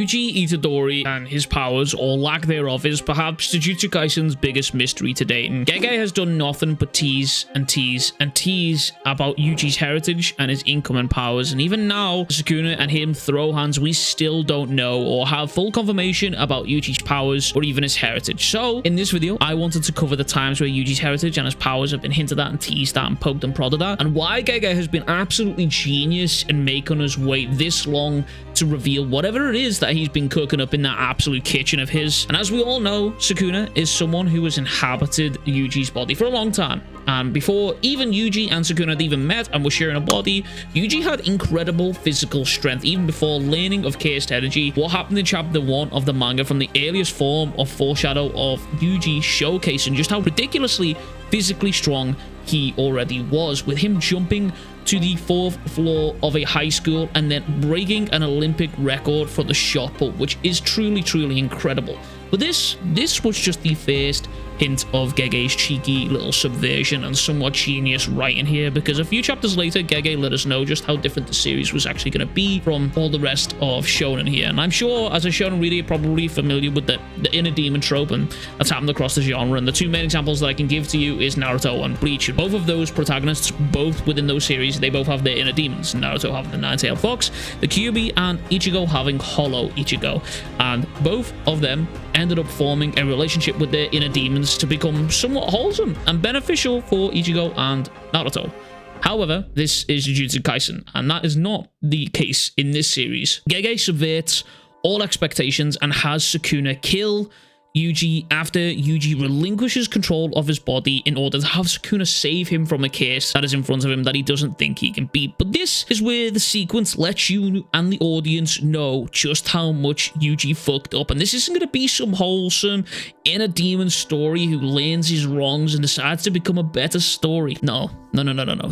Yuji Itadori and his powers, or lack thereof, is perhaps Jujutsu Kaisen's biggest mystery to date, and JJK has done nothing but tease and tease and tease about Yuji's heritage and his incoming powers, and even now, Sukuna and him throw hands, we still don't know or have full confirmation about Yuji's powers or even his heritage. So, in this video, I wanted to cover the times where Yuji's heritage and his powers have been hinted at and teased at and poked and prodded at, and why JJK has been absolutely genius in making us wait this long to reveal whatever it is that he's been cooking up in that absolute kitchen of his. And as we all know, Sukuna is someone who has inhabited Yuji's body for a long time. And before even Yuji and Sukuna had even met and were sharing a body, Yuji had incredible physical strength even before learning of cursed energy. What happened in chapter 1 of the manga from the earliest form of foreshadow of Yuji showcasing just how ridiculously physically strong he already was, with him jumping to the 4th floor of a high school and then breaking an Olympic record for the shot put, which is truly incredible. But this was just the first hint of JJK's cheeky little subversion and somewhat genius writing here, because a few chapters later, JJK let us know just how different the series was actually going to be from all the rest of Shonen here. And I'm sure as a Shonen reader, you're probably familiar with the inner demon trope, and that's happened across the genre. And the two main examples that I can give to you is Naruto and Bleach. And both of those protagonists, both within those series, they both have their inner demons. Naruto having the nine-tailed fox, the Kyuubi, and Ichigo having Hollow Ichigo. And both of them ended up forming a relationship with their inner demons to become somewhat wholesome and beneficial for Ichigo and Naruto. However, this is Jujutsu Kaisen, and that is not the case in this series. JJK subverts all expectations and has Sukuna kill Yuji after Yuji relinquishes control of his body in order to have Sukuna save him from a curse that is in front of him that he doesn't think he can beat. But this is where the sequence lets you and the audience know just how much Yuji fucked up, and this isn't going to be some wholesome inner demon story who learns his wrongs and decides to become a better story. No.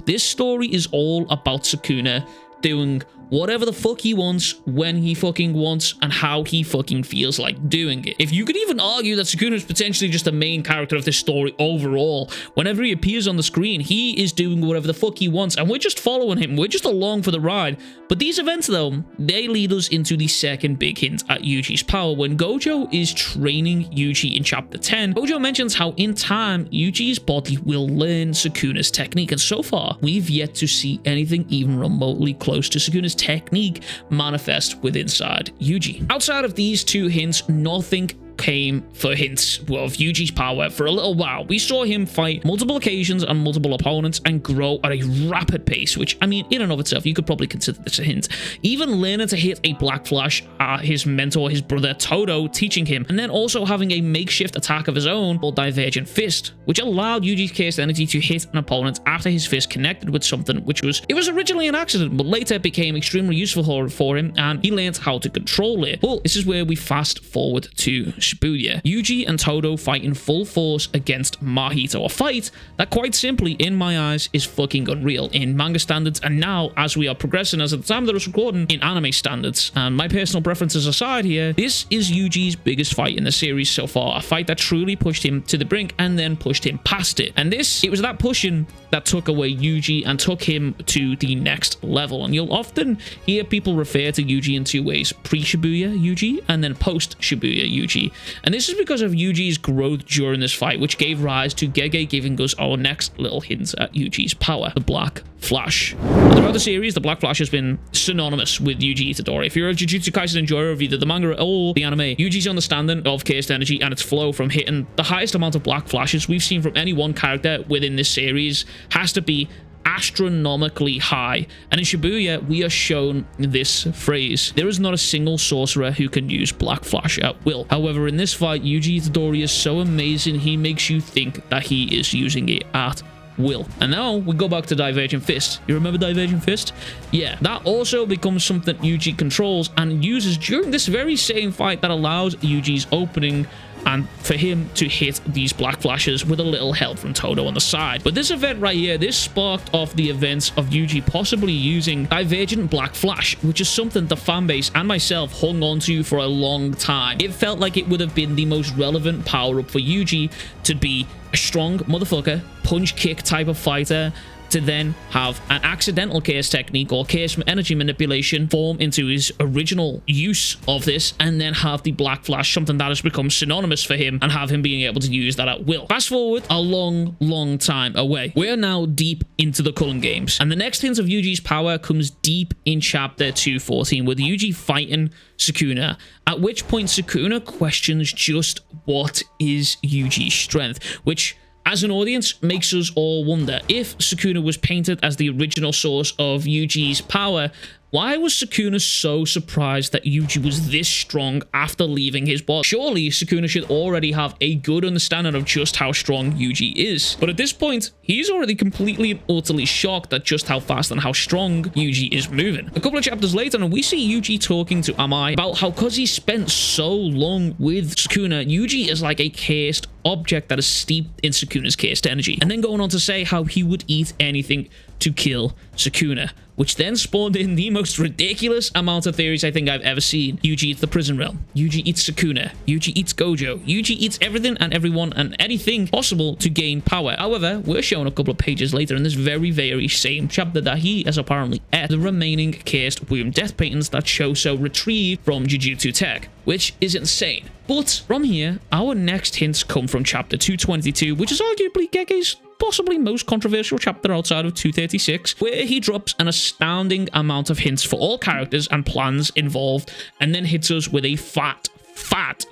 This story is all about Sukuna doing whatever the fuck he wants, when he fucking wants, and how he fucking feels like doing it. If you could even argue that Sukuna is potentially just the main character of this story overall, whenever he appears on the screen, he is doing whatever the fuck he wants, and we're just following him. We're just along for the ride. But these events, though, they lead us into the second big hint at Yuji's power. When Gojo is training Yuji in chapter 10, Gojo mentions how in time, Yuji's body will learn Sukuna's technique, and so far, we've yet to see anything even remotely close to Sukuna's technique manifest within inside Yuji. Outside of these two hints, nothing came for hints of Yuji's power for a little while. We saw him fight multiple occasions and multiple opponents and grow at a rapid pace, which, I mean, in and of itself, you could probably consider this a hint. Even learning to hit a Black Flash, his mentor, his brother Todo, teaching him, and then also having a makeshift attack of his own called Divergent Fist, which allowed Yuji's cursed energy to hit an opponent after his fist connected with something, which was originally an accident, but later became extremely useful for him, and he learned how to control it. Well, this is where we fast forward to Shibuya. Yuji and Todo fight in full force against Mahito, a fight that quite simply, in my eyes, is fucking unreal in manga standards, and now, as we are progressing, as at the time that I was recording, in anime standards. And my personal preferences aside here, this is Yuji's biggest fight in the series so far, a fight that truly pushed him to the brink and then pushed him past it. And it was that pushing that took away Yuji and took him to the next level. And you'll often hear people refer to Yuji in two ways: pre-Shibuya Yuji and then post-Shibuya Yuji. And this is because of Yuji's growth during this fight, which gave rise to JJK giving us our next little hints at Yuji's power, the Black Flash. Throughout the series, the Black Flash has been synonymous with Yuji Itadori. If you're a Jujutsu Kaisen enjoyer of either the manga or the anime, Yuji's understanding of cursed energy and its flow from hitting the highest amount of Black Flashes we've seen from any one character within this series has to be astronomically high. And in Shibuya, we are shown this phrase: there is not a single sorcerer who can use Black Flash at will. However, in this fight, Yuji Itadori is so amazing, he makes you think that he is using it at will. And now we go back to Divergent Fist. You remember Divergent Fist? Yeah, that also becomes something Yuji controls and uses during this very same fight that allows Yuji's opening and for him to hit these Black Flashes with a little help from Todo on the side. But this event right here, this sparked off the events of Yuji possibly using Divergent Black Flash, which is something the fanbase and myself hung on to for a long time. It felt like it would have been the most relevant power-up for Yuji to be a strong motherfucker, punch-kick type of fighter, to then have an accidental chaos technique or chaos energy manipulation form into his original use of this, and then have the Black Flash, something that has become synonymous for him, and have him being able to use that at will. Fast forward a long time away. We're now deep into the Culling Games, and the next hint of Yuji's power comes deep in chapter 214 with Yuji fighting Sukuna, at which point Sukuna questions just what is Yuji's strength, which as an audience makes us all wonder, if Sukuna was painted as the original source of Yuji's power, why was Sukuna so surprised that Yuji was this strong after leaving his body? Surely Sukuna should already have a good understanding of just how strong Yuji is. But at this point, he's already completely and utterly shocked at just how fast and how strong Yuji is moving. A couple of chapters later, and we see Yuji talking to Umai about how because he spent so long with Sukuna, Yuji is like a cursed object that is steeped in Sukuna's cursed energy. And then going on to say how he would eat anything to kill Sukuna, which then spawned in the most ridiculous amount of theories I think I've ever seen. Yuji eats the prison realm. Yuji eats Sukuna. Yuji eats Gojo. Yuji eats everything and everyone and anything possible to gain power. However, we're shown a couple of pages later in this very same chapter that he has apparently ate the remaining cursed womb death paintings that Shoso retrieved from Jujutsu Tech, which is insane. But from here, our next hints come from chapter 222, which is arguably Gege's possibly most controversial chapter outside of 236, where he drops an astounding amount of hints for all characters and plans involved, and then hits us with a fat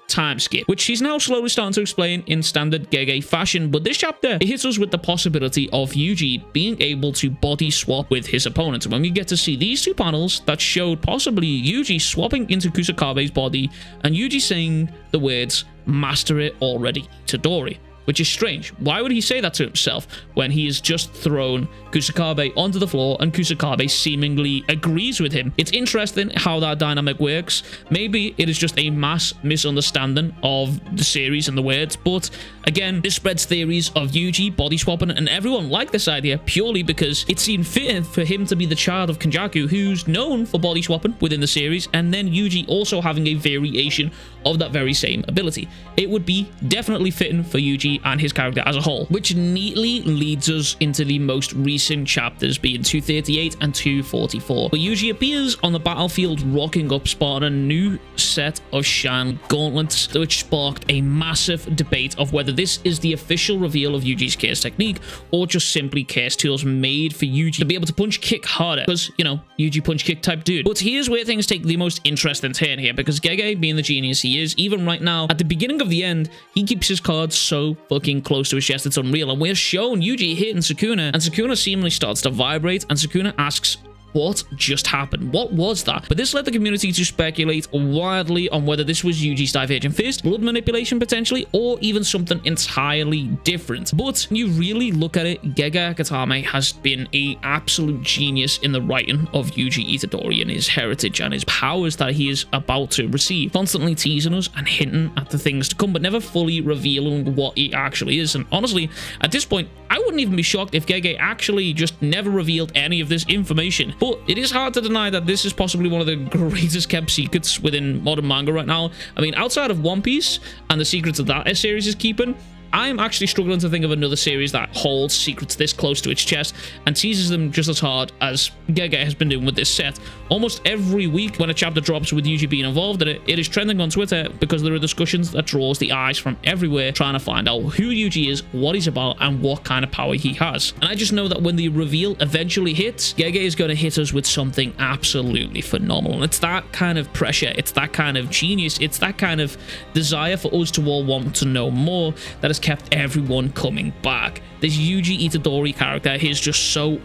time skip, which he's now slowly starting to explain in standard Gege fashion. But this chapter, it hits us with the possibility of Yuji being able to body swap with his opponents. And when we get to see these two panels that showed possibly Yuji swapping into Kusakabe's body and Yuji saying the words, "Master it already, Itadori," which is strange. Why would he say that to himself when he has just thrown Kusakabe onto the floor and Kusakabe seemingly agrees with him? It's interesting how that dynamic works. Maybe it is just a mass misunderstanding of the series and the words, but again, this spreads theories of Yuji body swapping, and everyone liked this idea purely because it seemed fitting for him to be the child of Kenjaku, who's known for body swapping within the series, and then Yuji also having a variation of that very same ability. It would be definitely fitting for Yuji and his character as a whole, which neatly leads us into the most recent chapters, being 238 and 244, where Yuji appears on the battlefield rocking up, spawning a new set of shine gauntlets, which sparked a massive debate of whether this is the official reveal of Yuji's chaos technique or just simply chaos tools made for Yuji to be able to punch kick harder, because, you know, Yuji punch kick type dude. But here's where things take the most interesting turn here, because Gege, being the genius he is, even right now at the beginning of the end, he keeps his cards so fucking close to his chest it's unreal. And we're shown Yuji hitting Sukuna, and Sukuna seemingly starts to vibrate, and Sukuna asks, what just happened? What was that? But this led the community to speculate wildly on whether this was Yuji's divergent fist, blood manipulation potentially, or even something entirely different. But when you really look at it, Gege Akutami has been an absolute genius in the writing of Yuji Itadori and his heritage and his powers that he is about to receive, constantly teasing us and hinting at the things to come, but never fully revealing what he actually is. And honestly, at this point, I wouldn't even be shocked if Gege actually just never revealed any of this information. But it is hard to deny that this is possibly one of the greatest kept secrets within modern manga right now. I mean, outside of One Piece and the secrets that series is keeping, I'm actually struggling to think of another series that holds secrets this close to its chest and teases them just as hard as Gege has been doing with this set. Almost every week when a chapter drops with Yuji being involved in it, it is trending on Twitter because there are discussions that draws the eyes from everywhere trying to find out who Yuji is, what he's about, and what kind of power he has. And I just know that when the reveal eventually hits, Gege is going to hit us with something absolutely phenomenal. And it's that kind of pressure, it's that kind of genius, it's that kind of desire for us to all want to know more that has kept everyone coming back. This Yuji Itadori character is just so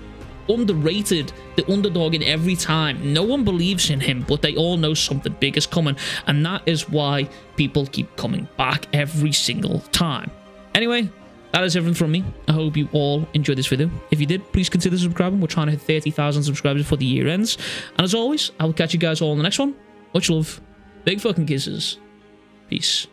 underrated, the underdog in every time. No one believes in him, but they all know something big is coming, and that is why people keep coming back every single time. Anyway, that is everything from me. I hope you all enjoyed this video. If you did, please consider subscribing. We're trying to hit 30,000 subscribers before the year ends. And as always, I will catch you guys all in the next one. Much love. Big fucking kisses. Peace.